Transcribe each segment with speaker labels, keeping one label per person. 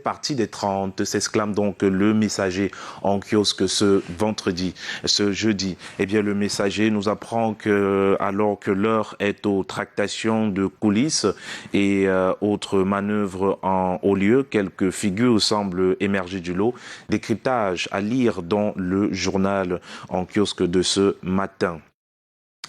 Speaker 1: partie des 30, s'exclame donc le Messager en kiosque ce jeudi. Eh bien, le Messager nous apprend que, alors que l'heure est aux tractations de coulisses et autres manœuvres en haut lieu, quelques figures semblent émerger du lot. Décryptage à lire dans le journal en kiosque de ce matin.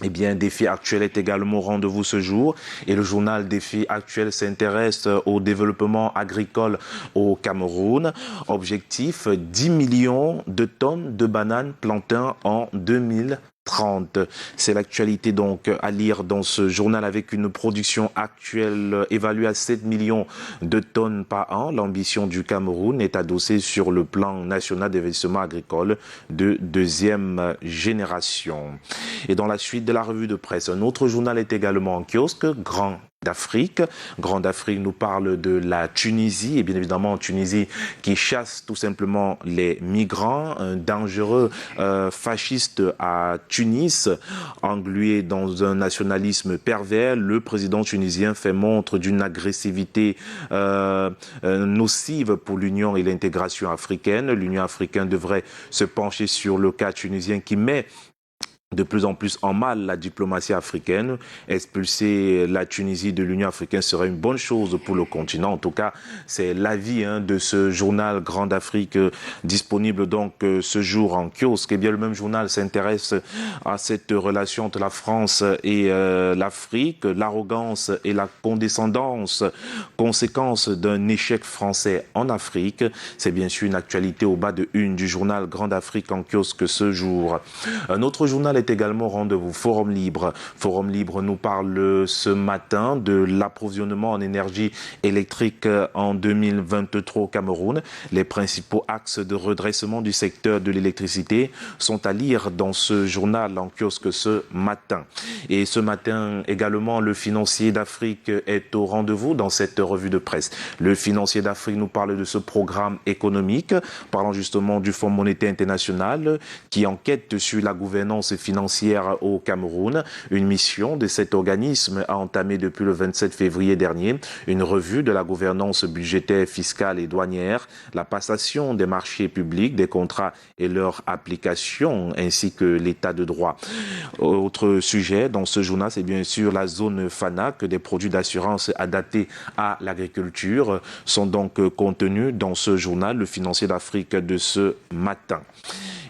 Speaker 1: Eh bien, Défi Actuel est également au rendez-vous ce jour et le journal Défi Actuel s'intéresse au développement agricole au Cameroun. Objectif, 10 millions de tonnes de bananes plantées en 2030. C'est l'actualité donc à lire dans ce journal avec une production actuelle évaluée à 7 millions de tonnes par an. L'ambition du Cameroun est adossée sur le plan national d'investissement agricole de deuxième génération. Et dans la suite de la revue de presse, un autre journal est également en kiosque, Grand d'Afrique. Grand d'Afrique nous parle de la Tunisie, et bien évidemment en Tunisie qui chasse tout simplement les migrants. Un dangereux fasciste à Tunis, englué dans un nationalisme pervers. Le président tunisien fait montre d'une agressivité nocive pour l'Union et l'intégration africaine. L'Union africaine devrait se pencher sur le cas tunisien qui met de plus en plus en mal la diplomatie africaine. Expulser la Tunisie de l'Union africaine serait une bonne chose pour le continent. En tout cas, c'est l'avis de ce journal Grand d'Afrique disponible donc ce jour en kiosque. Eh bien, le même journal s'intéresse à cette relation entre la France et l'Afrique, l'arrogance et la condescendance, conséquence d'un échec français en Afrique. C'est bien sûr une actualité au bas de une du journal Grand d'Afrique en kiosque ce jour. Un autre journal est également au rendez-vous, Forum Libre. Forum Libre nous parle ce matin de l'approvisionnement en énergie électrique en 2023 au Cameroun. Les principaux axes de redressement du secteur de l'électricité sont à lire dans ce journal en kiosque ce matin. Et ce matin également, le Financier d'Afrique est au rendez-vous dans cette revue de presse. Le Financier d'Afrique nous parle de ce programme économique, parlant justement du Fonds monétaire international qui enquête sur la gouvernance financière au Cameroun. Une mission de cet organisme a entamé depuis le 27 février dernier une revue de la gouvernance budgétaire, fiscale et douanière, la passation des marchés publics, des contrats et leur application, ainsi que l'état de droit. Autre sujet dans ce journal, c'est bien sûr la zone FANAC, des produits d'assurance adaptés à l'agriculture sont donc contenus dans ce journal, le Financier d'Afrique de ce matin.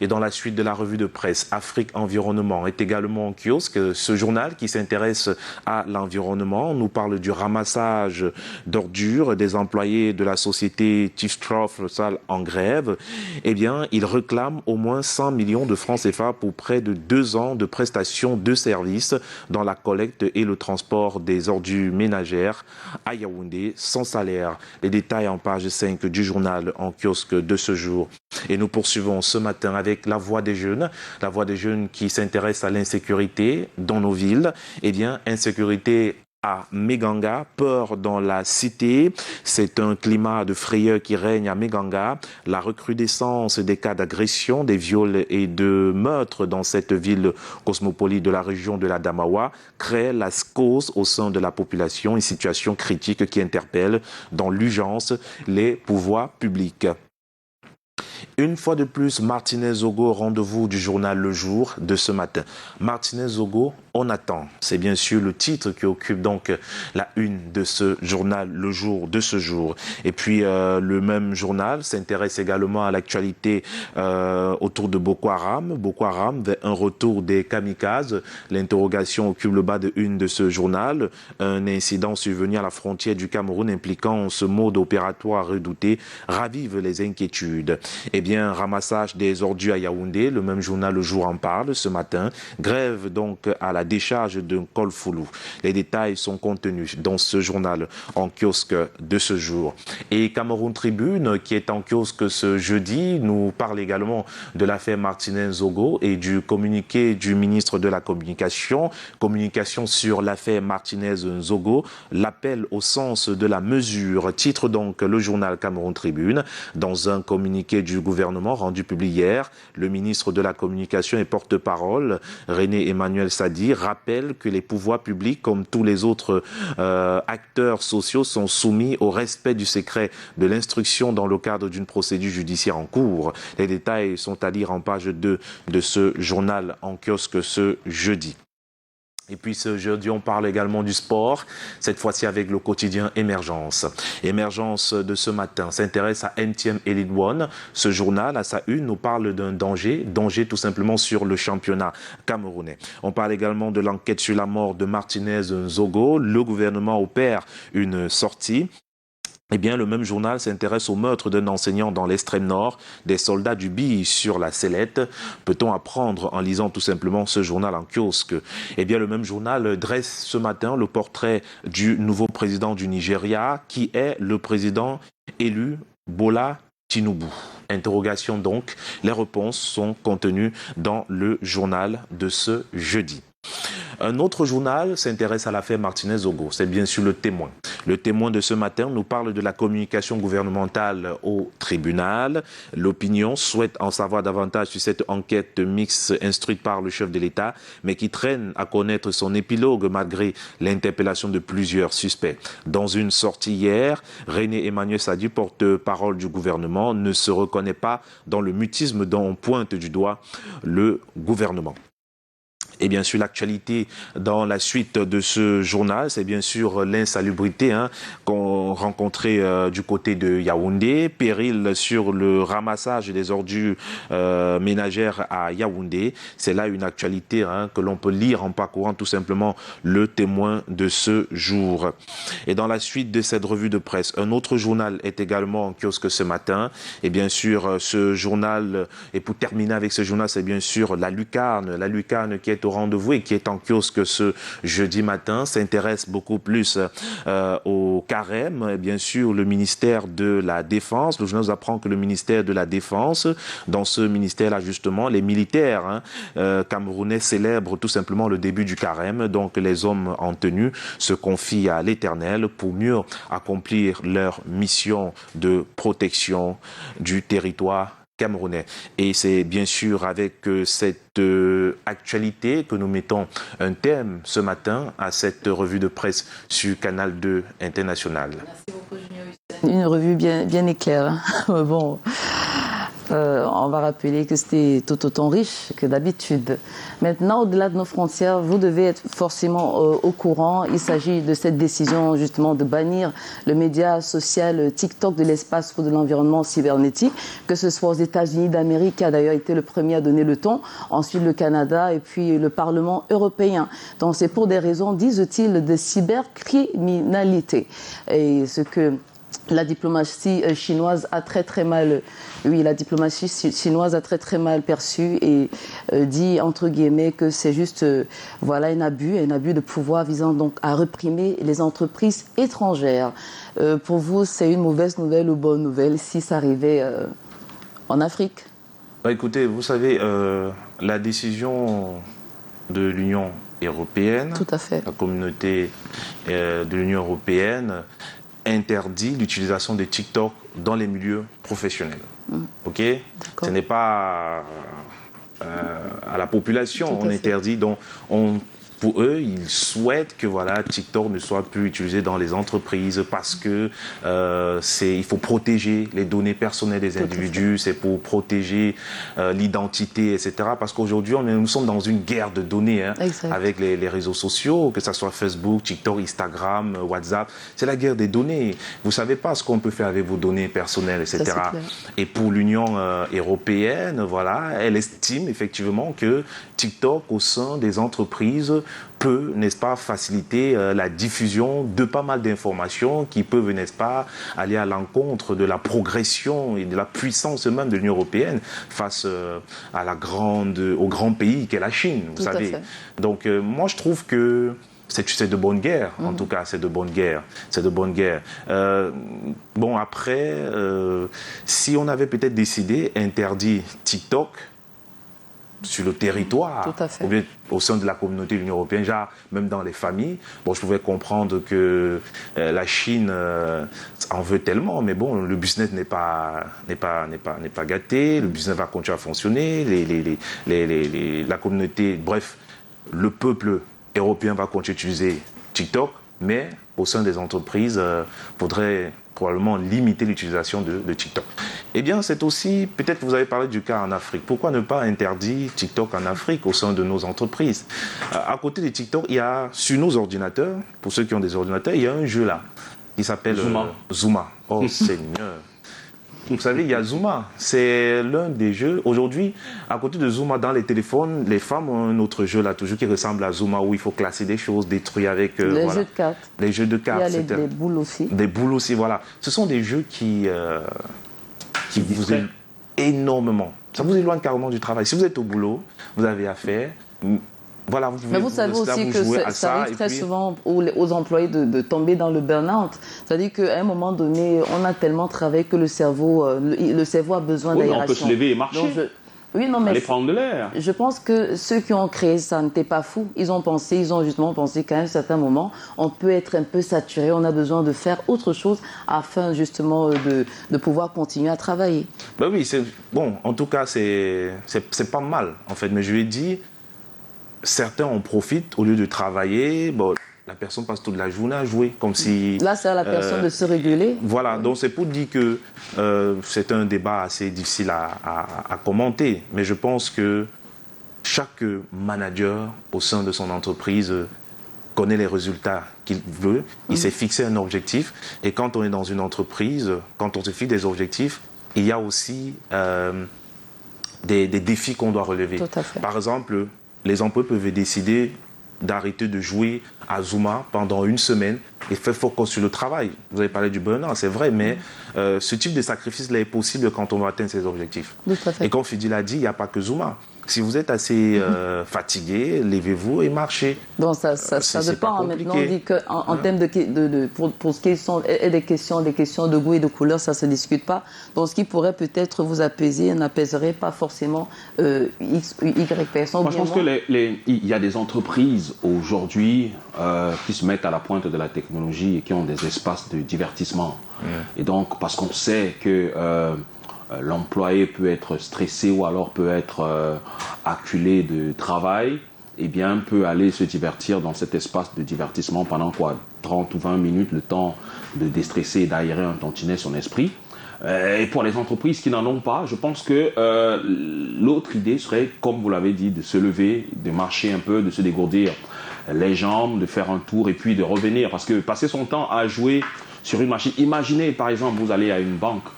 Speaker 1: Et dans la suite de la revue de presse, Afrique Environnement est également en kiosque. Ce journal qui s'intéresse à l'environnement nous parle du ramassage d'ordures des employés de la société Tiftrof en grève. Eh bien, ils réclament au moins 100 millions de francs CFA pour près de 2 ans de prestations de services dans la collecte et le transport des ordures ménagères à Yaoundé sans salaire. Les détails en page 5 du journal en kiosque de ce jour. Et nous poursuivons ce matin avec la voix des jeunes qui s'intéresse à l'insécurité dans nos villes. Eh bien, insécurité à Méganga, peur dans la cité. C'est un climat de frayeur qui règne à Méganga. La recrudescence des cas d'agression, des viols et de meurtres dans cette ville cosmopolite de la région de la Damawa crée la scose au sein de la population, une situation critique qui interpelle dans l'urgence les pouvoirs publics. Une fois de plus, Martinez Zogo, rendez-vous du journal Le Jour de ce matin. Martinez Zogo, on attend. C'est bien sûr le titre qui occupe donc la une de ce journal Le Jour de ce jour. Et puis le même journal s'intéresse également à l'actualité autour de Boko Haram. Boko Haram vers un retour des kamikazes. L'interrogation occupe le bas de une de ce journal. Un incident survenu à la frontière du Cameroun impliquant ce mode opératoire redouté ravive les inquiétudes. Eh bien, ramassage des ordures à Yaoundé, le même journal Le Jour en parle ce matin. Grève donc à la décharge d'un col Foulou. Les détails sont contenus dans ce journal en kiosque de ce jour. Et Cameroun Tribune, qui est en kiosque ce jeudi, nous parle également de l'affaire Martinez Zogo et du communiqué du ministre de la Communication. Communication sur l'affaire Martinez Zogo, l'appel au sens de la mesure. Titre donc le journal Cameroun Tribune. Dans un communiqué du gouvernement gouvernement rendu public hier. Le ministre de la Communication et porte-parole, René Emmanuel Sadi, rappelle que les pouvoirs publics, comme tous les autres acteurs sociaux, sont soumis au respect du secret de l'instruction dans le cadre d'une procédure judiciaire en cours. Les détails sont à lire en page 2 de ce journal en kiosque ce jeudi. Et puis ce jeudi, on parle également du sport, cette fois-ci avec le quotidien Émergence. Émergence de ce matin s'intéresse à NTM Elite One. Ce journal, à sa une, nous parle d'un danger tout simplement sur le championnat camerounais. On parle également de l'enquête sur la mort de Martinez Nzogo. Le gouvernement opère une sortie. Eh bien, le même journal s'intéresse au meurtre d'un enseignant dans l'extrême nord, des soldats du BI sur la sellette. Peut-on apprendre en lisant tout simplement ce journal en kiosque? Eh bien, le même journal dresse ce matin le portrait du nouveau président du Nigeria, qui est le président élu Bola Tinubu. Interrogation donc, les réponses sont contenues dans le journal de ce jeudi. Un autre journal s'intéresse à l'affaire Martinez Nzogo, c'est bien sûr le Témoin. Le Témoin de ce matin nous parle de la communication gouvernementale au tribunal. L'Opinion souhaite en savoir davantage sur cette enquête mixte instruite par le chef de l'État, mais qui traîne à connaître son épilogue malgré l'interpellation de plusieurs suspects. Dans une sortie hier, René Emmanuel Sadi, porte-parole du gouvernement, ne se reconnaît pas dans le mutisme dont on pointe du doigt le gouvernement. Et bien sûr, l'actualité dans la suite de ce journal, c'est bien sûr l'insalubrité qu'on rencontrait du côté de Yaoundé, péril sur le ramassage des ordures ménagères à Yaoundé. C'est là une actualité que l'on peut lire en parcourant tout simplement le Témoin de ce jour. Et dans la suite de cette revue de presse, un autre journal est également en kiosque ce matin. Et bien sûr, ce journal, et pour terminer avec ce journal, c'est bien sûr la Lucarne qui est au rendez-vous et qui est en kiosque ce jeudi matin, s'intéresse beaucoup plus au carême. Bien sûr, le ministère de la Défense, le journal nous apprend que le ministère de la Défense, dans ce ministère-là justement, les militaires camerounais célèbrent tout simplement le début du carême. Donc les hommes en tenue se confient à l'Éternel pour mieux accomplir leur mission de protection du territoire camerounais. Et c'est bien sûr avec cette actualité que nous mettons un thème ce matin à cette revue de presse sur Canal 2 International.
Speaker 2: Merci beaucoup, Junior Hussein. Une revue bien éclair. Bon, on va rappeler que c'était tout autant riche que d'habitude. Maintenant, au-delà de nos frontières, vous devez être forcément au courant. Il s'agit de cette décision justement de bannir le média social TikTok de l'espace ou de l'environnement cybernétique, que ce soit aux États-Unis d'Amérique, qui a d'ailleurs été le premier à donner le ton, ensuite le Canada et puis le Parlement européen. Donc c'est pour des raisons, disent-ils, de cybercriminalité. Et ce que la diplomatie chinoise a très mal, la diplomatie chinoise a très mal perçu et dit entre guillemets que c'est juste un abus de pouvoir visant donc à réprimer les entreprises étrangères. Pour vous, c'est une mauvaise nouvelle ou bonne nouvelle si ça arrivait en Afrique?
Speaker 1: Écoutez, vous savez, la décision de l'Union européenne,
Speaker 2: tout à fait,
Speaker 1: la communauté de l'Union européenne interdit l'utilisation de TikTok dans les milieux professionnels. Ok? Ce n'est pas à la population, on interdit. Donc, pour eux, ils souhaitent que TikTok ne soit plus utilisé dans les entreprises parce que il faut protéger les données personnelles des individus, c'est pour protéger l'identité, etc. Parce qu'aujourd'hui, nous sommes dans une guerre de données avec les réseaux sociaux, que ce soit Facebook, TikTok, Instagram, WhatsApp. C'est la guerre des données. Vous ne savez pas ce qu'on peut faire avec vos données personnelles, etc. Et pour l'Union européenne, elle estime effectivement que TikTok, au sein des entreprises, peut, n'est-ce pas, faciliter la diffusion de pas mal d'informations qui peuvent, n'est-ce pas, aller à l'encontre de la progression et de la puissance même de l'Union européenne face au grand pays qu'est la Chine, vous savez. Donc, moi, je trouve que c'est de bonne guerre, en tout cas, c'est de bonne guerre. C'est de bonne guerre. Bon, après, si on avait peut-être décidé interdit TikTok, sur le territoire,
Speaker 2: Tout à fait.
Speaker 1: ou bien au sein de la communauté de l'Union européenne, genre même dans les familles. Bon, je pouvais comprendre que la Chine en veut tellement, mais bon, le business n'est pas gâté, le business va continuer à fonctionner, la communauté, bref, le peuple européen va continuer à utiliser TikTok, mais au sein des entreprises, faudrait probablement limiter l'utilisation de TikTok. Eh bien, c'est aussi, peut-être que vous avez parlé du cas en Afrique. Pourquoi ne pas interdire TikTok en Afrique au sein de nos entreprises? À côté de TikTok, il y a sur nos ordinateurs, pour ceux qui ont des ordinateurs, il y a un jeu là qui s'appelle Zuma. Oh Seigneur. Vous savez, il y a Zuma. C'est l'un des jeux. Aujourd'hui, à côté de Zuma, dans les téléphones, les femmes ont un autre jeu là, toujours qui ressemble à Zuma, où il faut classer des choses, détruire avec.
Speaker 2: Les jeux de cartes.
Speaker 1: Les jeux de cartes.
Speaker 2: Il y a les boules aussi.
Speaker 1: Des boules aussi, voilà. Ce sont des jeux qui vous éloignent énormément. Ça vous éloigne carrément du travail. Si vous êtes au boulot, vous avez affaire. Voilà, vous pouvez,
Speaker 2: mais vous savez aussi que ça arrive très souvent aux employés de tomber dans le burn-out. C'est-à-dire qu'à un moment donné, on a tellement travaillé que le cerveau a besoin d'aération.
Speaker 3: On peut se lever et marcher.
Speaker 2: Oui, non, mais
Speaker 3: aller prendre de l'air.
Speaker 2: Je pense que ceux qui ont créé ça n'étaient pas fous. Ils ont justement pensé qu'à un certain moment, on peut être un peu saturé, on a besoin de faire autre chose afin justement de pouvoir continuer à travailler.
Speaker 1: Ben oui, bon, en tout cas, c'est pas mal, en fait. Mais je lui ai dit, certains en profitent au lieu de travailler. Bon, la personne passe toute la journée à jouer, comme si...
Speaker 2: Là, c'est à la personne de se réguler.
Speaker 1: Voilà, donc c'est pour dire que c'est un débat assez difficile à commenter. Mais je pense que chaque manager au sein de son entreprise connaît les résultats qu'il veut. Il s'est fixé un objectif. Et quand on est dans une entreprise, quand on se fixe des objectifs, il y a aussi des défis qu'on doit relever.
Speaker 2: Tout à fait.
Speaker 1: Par exemple, les employés peuvent décider d'arrêter de jouer à Zuma pendant une semaine et faire focus sur le travail. Vous avez parlé du burn-out, c'est vrai, mais ce type de sacrifice-là est possible quand on veut atteindre ses objectifs.
Speaker 2: Tout à fait.
Speaker 1: Et comme Fidi l'a dit, il n'y a pas que Zuma. Si vous êtes assez fatigué, levez-vous et marchez.
Speaker 2: Donc ça dépend. Maintenant, on dit qu'en termes pour ce qui sont des questions de goût et de couleur, ça ne se discute pas. Donc ce qui pourrait peut-être vous apaiser n'apaiserait pas forcément X ou Y personne.
Speaker 3: Moi, je pense qu'il y a des entreprises aujourd'hui qui se mettent à la pointe de la technologie et qui ont des espaces de divertissement. Et donc, parce qu'on sait que l'employé peut être stressé ou alors peut être acculé de travail, eh bien, peut aller se divertir dans cet espace de divertissement pendant 30 ou 20 minutes, le temps de déstresser et d'aérer un tantinet son esprit. Et pour les entreprises qui n'en ont pas, je pense que l'autre idée serait, comme vous l'avez dit, de se lever, de marcher un peu, de se dégourdir les jambes, de faire un tour et puis de revenir. Parce que passer son temps à jouer sur une machine, imaginez par exemple, vous allez à une banque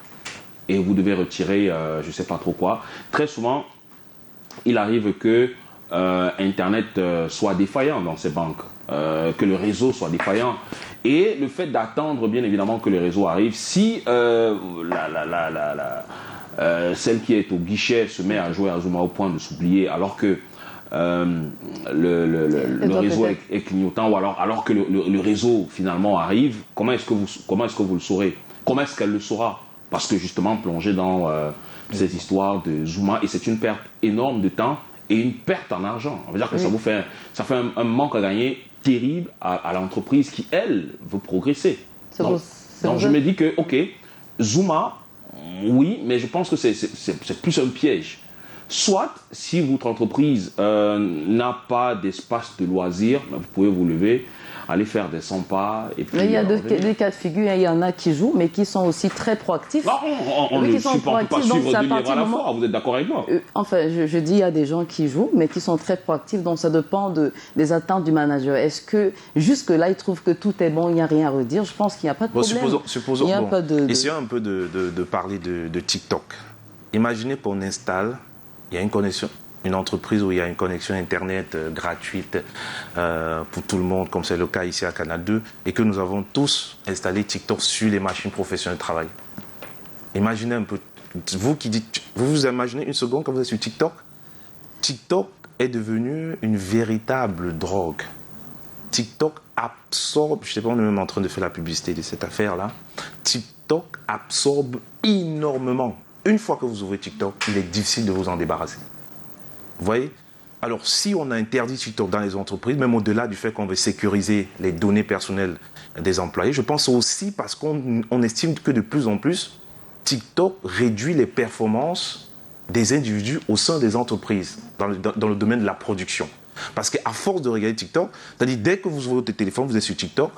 Speaker 3: et vous devez retirer je ne sais pas trop quoi. Très souvent, il arrive que Internet soit défaillant dans ces banques, que le réseau soit défaillant. Et le fait d'attendre, bien évidemment, que le réseau arrive, si celle qui est au guichet se met à jouer à Zuma au point de s'oublier, alors que le réseau est clignotant, ou alors que le réseau finalement arrive, comment est-ce que vous le saurez? Comment est-ce qu'elle le saura? Parce que justement, plongé dans cette histoire de Zuma, et c'est une perte énorme de temps et une perte en argent. On veut dire que ça fait un manque à gagner terrible à l'entreprise qui, elle, veut progresser. Donc je me dis que, ok, Zuma, oui, mais je pense que c'est plus un piège. Soit, si votre entreprise n'a pas d'espace de loisirs, vous pouvez vous lever, aller faire des 100 pas. Et puis,
Speaker 2: mais il y a des cas de figure, il y en a qui jouent, mais qui sont aussi très proactifs.
Speaker 3: Non, on ne peut pas suivre deux livres à la fois, vous êtes d'accord avec moi?
Speaker 2: Enfin, je dis il y a des gens qui jouent, mais qui sont très proactifs, donc ça dépend des attentes du manager. Est-ce que jusque-là, ils trouvent que tout est bon, il n'y a rien à redire? Je pense qu'il n'y a pas de problème.
Speaker 1: Supposons essayons un peu de parler de TikTok. Imaginez qu'on installe, il y a une connexion, une entreprise où il y a une connexion Internet gratuite pour tout le monde, comme c'est le cas ici à Canal 2, et que nous avons tous installé TikTok sur les machines professionnelles de travail. Imaginez un peu, vous vous imaginez une seconde quand vous êtes sur TikTok? TikTok est devenu une véritable drogue. TikTok absorbe, je ne sais pas, on est même en train de faire la publicité de cette affaire-là, TikTok absorbe énormément. Une fois que vous ouvrez TikTok, il est difficile de vous en débarrasser. Vous voyez? Alors, si on a interdit TikTok dans les entreprises, même au-delà du fait qu'on veut sécuriser les données personnelles des employés, je pense aussi parce qu'on estime que de plus en plus, TikTok réduit les performances des individus au sein des entreprises, dans le domaine de la production. Parce qu'à force de regarder TikTok, c'est-à-dire dès que vous ouvrez votre téléphone, vous êtes sur TikTok,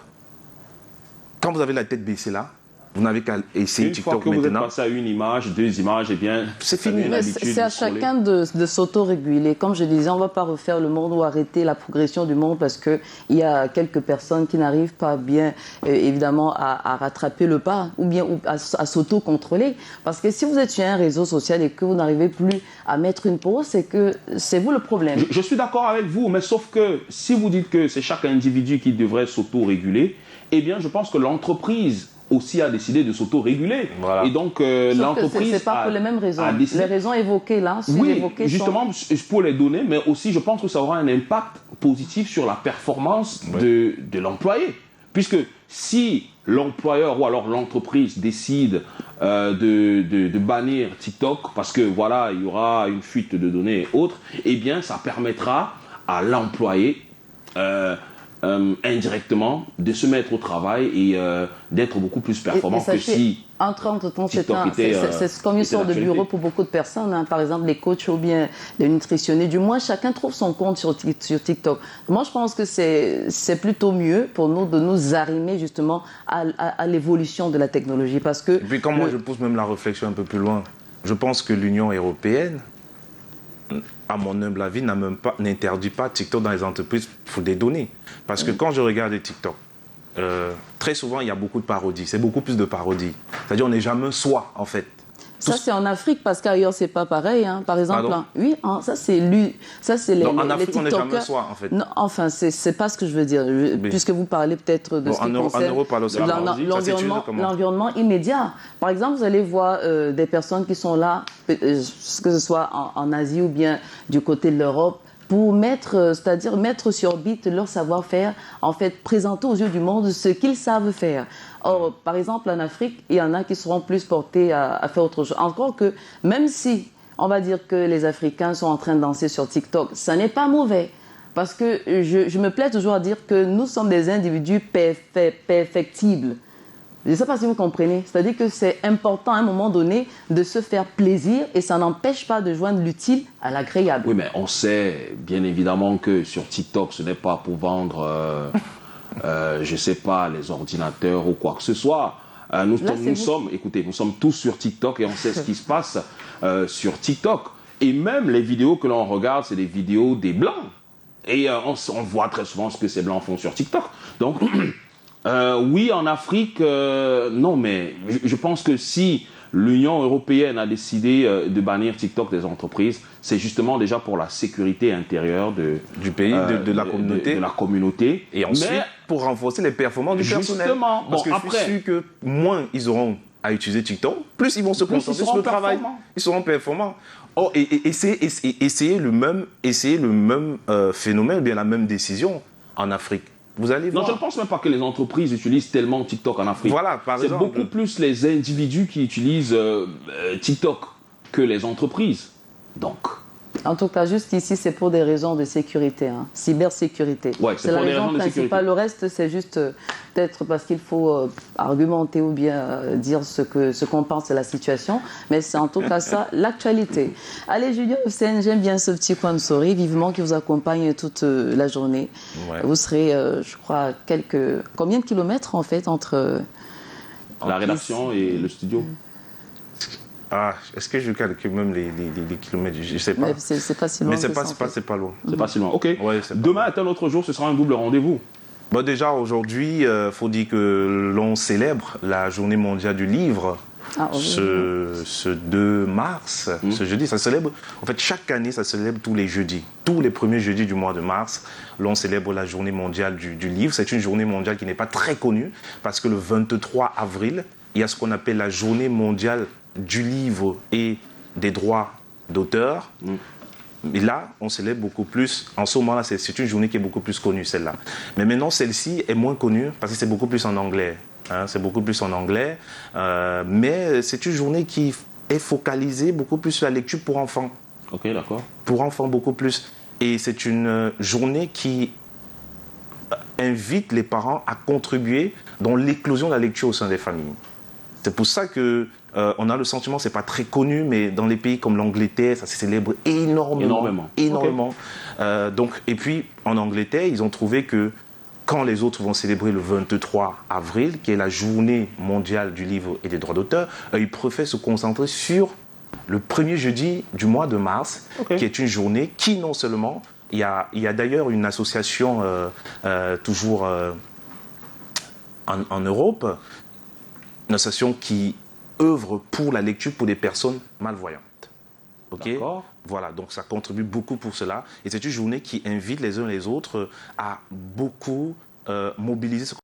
Speaker 1: quand vous avez la tête baissée là, vous n'avez qu'à essayer TikTok maintenant.
Speaker 3: Une fois que vous êtes passé à une image, 2 images, eh bien,
Speaker 1: c'est fini.
Speaker 2: C'est à chacun de s'auto-réguler. Comme je disais, on ne va pas refaire le monde ou arrêter la progression du monde parce qu'il y a quelques personnes qui n'arrivent pas bien, évidemment, à rattraper le pas ou bien à s'auto-contrôler. Parce que si vous êtes sur un réseau social et que vous n'arrivez plus à mettre une pause, c'est que c'est vous le problème.
Speaker 3: Je suis d'accord avec vous, mais sauf que si vous dites que c'est chaque individu qui devrait s'auto-réguler, eh bien, je pense que l'entreprise aussi a décidé de s'auto-réguler.
Speaker 1: Voilà.
Speaker 3: Et donc, l'entreprise
Speaker 2: c'est pas pour les mêmes raisons. Les raisons évoquées là,
Speaker 3: oui, justement, pour les donner, mais aussi, je pense que ça aura un impact positif sur la performance de l'employé. Puisque si l'employeur ou alors l'entreprise décide de bannir TikTok parce que voilà, il y aura une fuite de données et autres, eh bien, ça permettra à l'employé indirectement de se mettre au travail et d'être beaucoup plus performant que si
Speaker 2: entre-temps, c'est comme une
Speaker 3: était
Speaker 2: sorte de bureau pour beaucoup de personnes, hein. Par exemple les coachs ou bien les nutritionnistes, du moins chacun trouve son compte sur TikTok. Moi je pense que c'est plutôt mieux pour nous de nous arrimer justement à l'évolution de la technologie parce que...
Speaker 1: Et puis quand moi je pousse même la réflexion un peu plus loin, je pense que l'Union européenne, à mon humble avis, n'interdit pas TikTok dans les entreprises pour des données. Parce que quand je regarde TikTok, très souvent, il y a beaucoup de parodies. C'est beaucoup plus de parodies. C'est-à-dire, on n'est jamais soi, en fait.
Speaker 2: Ça, c'est en Afrique, parce qu'ailleurs, c'est pas pareil. Hein. Par exemple, oui, hein, ça, c'est les
Speaker 1: en Afrique, on n'est jamais soi, en fait.
Speaker 2: Non, enfin, c'est pas ce que je veux dire. Puisque vous parlez peut-être de ce qui concerne l'environnement immédiat. Par exemple, vous allez voir des personnes qui sont là, que ce soit en Asie ou bien du côté de l'Europe, pour mettre sur orbite leur savoir-faire, en fait, présenter aux yeux du monde ce qu'ils savent faire. Or, par exemple, en Afrique, il y en a qui seront plus portés à faire autre chose. Encore que, même si on va dire que les Africains sont en train de danser sur TikTok, ça n'est pas mauvais. Parce que je me plais toujours à dire que nous sommes des individus perfectibles. Je ne sais pas si vous comprenez. C'est-à-dire que c'est important à un moment donné de se faire plaisir et ça n'empêche pas de joindre l'utile à l'agréable.
Speaker 3: Oui, mais on sait bien évidemment que sur TikTok, ce n'est pas pour vendre, je ne sais pas, les ordinateurs ou quoi que ce soit. Nous sommes tous sur TikTok et on sait ce qui se passe sur TikTok. Et même les vidéos que l'on regarde, c'est des vidéos des Blancs. Et on voit très souvent ce que ces Blancs font sur TikTok. Donc... oui, en Afrique, non, mais je pense que si l'Union européenne a décidé de bannir TikTok des entreprises, c'est justement déjà pour la sécurité intérieure du pays,
Speaker 1: de la communauté.
Speaker 3: De la communauté.
Speaker 1: Et ensuite, pour renforcer les performances du personnel.
Speaker 3: Justement.
Speaker 1: Parce que je suis sûr que moins ils auront à utiliser TikTok, plus ils vont se concentrer sur le travail. Ils seront performants. Oh, et essayer le même phénomène, ou bien la même décision en Afrique. Vous allez voir.
Speaker 3: Non, je ne pense même pas que les entreprises utilisent tellement TikTok en Afrique.
Speaker 1: Voilà, par exemple.
Speaker 3: C'est beaucoup plus les individus qui utilisent TikTok que les entreprises. Donc.
Speaker 2: En tout cas, juste ici, c'est pour des raisons de sécurité, hein. Cybersécurité.
Speaker 3: Ouais, c'est la raison principale.
Speaker 2: Le reste, c'est juste peut-être parce qu'il faut argumenter ou bien dire ce qu'on pense de la situation. Mais c'est en tout cas ça, l'actualité. Allez, Julien Hussein, j'aime bien ce petit coin de souris, vivement qui vous accompagne toute la journée. Ouais. Vous serez, je crois, combien de kilomètres en fait entre
Speaker 3: la rédaction et le studio?
Speaker 1: Ah, est-ce que je calcule même les kilomètres? Je ne sais pas.
Speaker 2: C'est pas si loin.
Speaker 1: Mais c'est pas loin.
Speaker 3: C'est pas si loin. Ok.
Speaker 1: Ouais,
Speaker 3: demain est un autre jour, ce sera un double rendez-vous.
Speaker 1: Bon, déjà, aujourd'hui, faut dire que l'on célèbre la journée mondiale du livre. Ce 2 mars, ce jeudi, ça célèbre. En fait, chaque année, ça célèbre tous les jeudis. Tous les premiers jeudis du mois de mars, l'on célèbre la journée mondiale du livre. C'est une journée mondiale qui n'est pas très connue parce que le 23 avril, il y a ce qu'on appelle la journée mondiale du livre et des droits d'auteur. Et là, on célèbre beaucoup plus. En ce moment-là, c'est une journée qui est beaucoup plus connue, celle-là. Mais maintenant, celle-ci est moins connue parce que c'est beaucoup plus en anglais. Hein, c'est beaucoup plus en anglais. Mais c'est une journée qui est focalisée beaucoup plus sur la lecture pour enfants.
Speaker 3: Ok, d'accord.
Speaker 1: Pour enfants, beaucoup plus. Et c'est une journée qui invite les parents à contribuer dans l'éclosion de la lecture au sein des familles. C'est pour ça que on a le sentiment, c'est pas très connu, mais dans les pays comme l'Angleterre, ça se célèbre énormément. Énormément. Donc, et puis, en Angleterre, ils ont trouvé que quand les autres vont célébrer le 23 avril, qui est la journée mondiale du livre et des droits d'auteur, ils préfèrent se concentrer sur le premier jeudi du mois de mars, qui est une journée qui, non seulement, il y a d'ailleurs une association toujours en Europe, une association qui œuvre pour la lecture pour des personnes malvoyantes. Ok. Voilà, donc ça contribue beaucoup pour cela. Et c'est une journée qui invite les uns les autres à beaucoup mobiliser ce